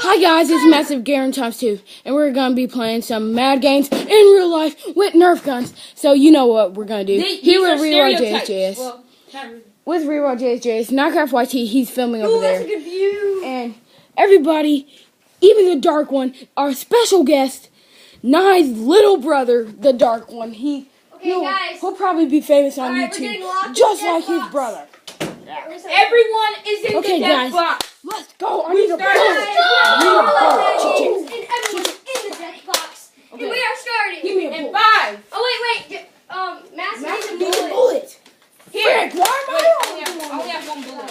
Hi guys, it's Massive Garen times 2, and we're gonna be playing some Mad Games in real life with Nerf guns. So you know what we're gonna do. Here with Reroll JSJS. Well, really. With Reroll JSJS, Knockcraft YT, he's filming over there. That's a good view. And everybody, even the Dark One, our special guest, Nye's little brother, the Dark One. He'll probably be famous on YouTube, just like his brother. Everyone is in the death box. Let's go. I need a bullet. And everyone's in the death box. Okay. And we are starting. Give me a bullet. In 5. Oh wait. Mass needs a bullet. Here. Frick, why am I I only have one bullet.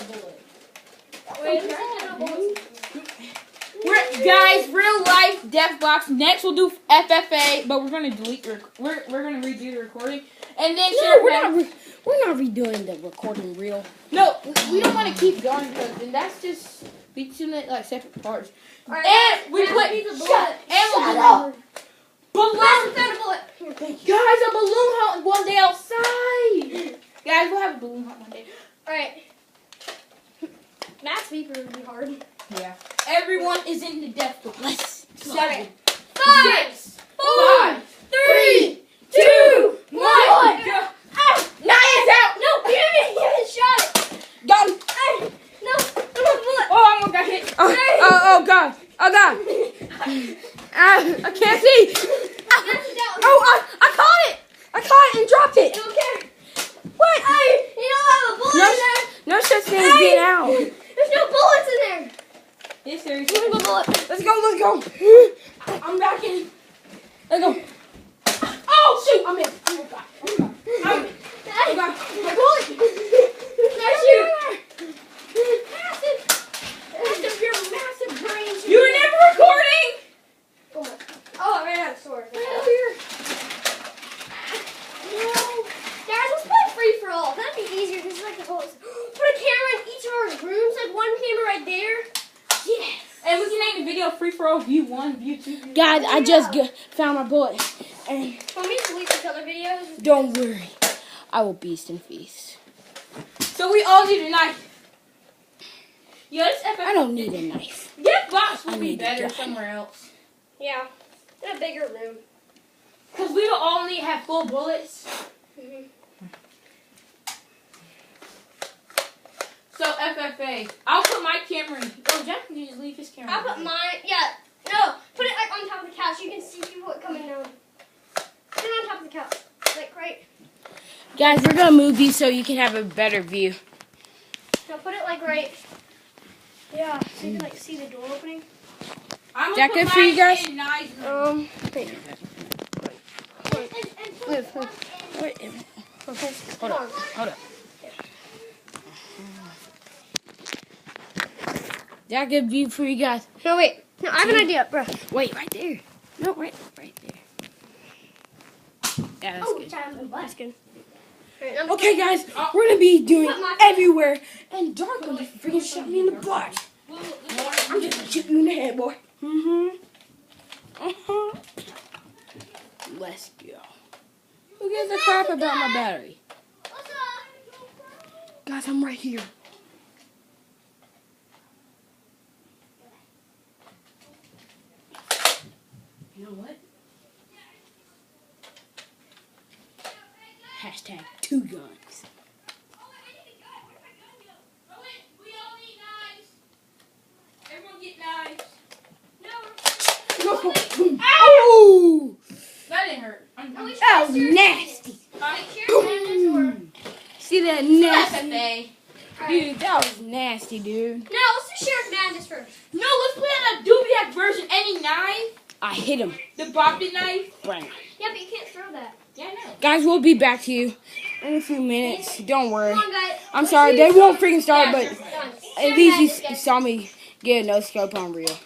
Guys, real life death box. Next we'll do FFA, but we're gonna delete. We're gonna redo the recording, and then we're not redoing the recording reel. No, we don't want to keep going because then that's just be two like separate parts. Right, and we put shut up. Balloon. Guys, a balloon hunt one day outside. Guys, we'll have a balloon hunt one day. Alright. Mass Beeper would be hard. Yeah. Everyone is in the death box. Let's 7, 5, 6, 4, 3, 2, 1. Nice out. No, give it, shot it. Got him. No, bullet. Oh, I almost got hit. Oh God. Oh God. I can't see. I caught it. I caught it and dropped it. You don't care. What? You don't have a bullet in there. No such thing as being out. There's no bullets in there. Yes, there is. Let's go. Let's go. I'm back in. Let's go. Oh, shoot. I'm in. I'm in. Hey, My bullet. There's you. Massive, your massive brains. You were never recording. Oh, I ran out of sword. Right over here. No. Guys, let's play free for all. That'd be easier because it's like the whole. Put a camera in each of our rooms, like one camera right there. Yes. And we can name the video free for all view 1, view 2. View Guys, I just found my bullet. And Want me to delete these other videos? don't worry, I will beast and feast. So we all need a knife. Yeah, this FFA. I don't need a knife. Death box would I be need a better gun. somewhere else. Yeah. In a bigger room. Because we don't all need to have full bullets. So FFA. I'll put my camera in. Oh, Jack can just leave his camera. I'll put mine. Yeah. No. Put it like on top of the couch. You can see people coming down. Put it on top of the couch. Like right. Guys, we're gonna move these so you can have a better view. No, put it like right. Yeah. So you can like see the door opening. I'm Is that gonna good put for you mine guys? in Nye's room. Hold up. Is that a good view for you guys? No, wait. No, I have an idea, bro. Wait, right there. No, right there. Yeah, that's good. That's good. Okay, guys, we're gonna be doing everywhere, and Dark One just freaking shot me in the butt. I'm just gonna shoot you in the head, boy. Let's go. Who gives a crap about my battery? Guys, I'm right here. You know what? Hashtag 2 guns. We all need knives. Everyone get knives. Oh! That didn't hurt. That was nasty. See that nasty? FFA. Dude, that was nasty, dude. No, let's do Sheriff Madness first. No, let's play on a Dubiac version. Any knife? I hit him. The Bobby knife? Bang. Yeah, but you can't throw that. Yeah, I know. Guys, we'll be back to you in a few minutes. Don't worry. Come on, guys. I'm sorry, they won't freaking start, but Done. at least you saw me get a no scope on real.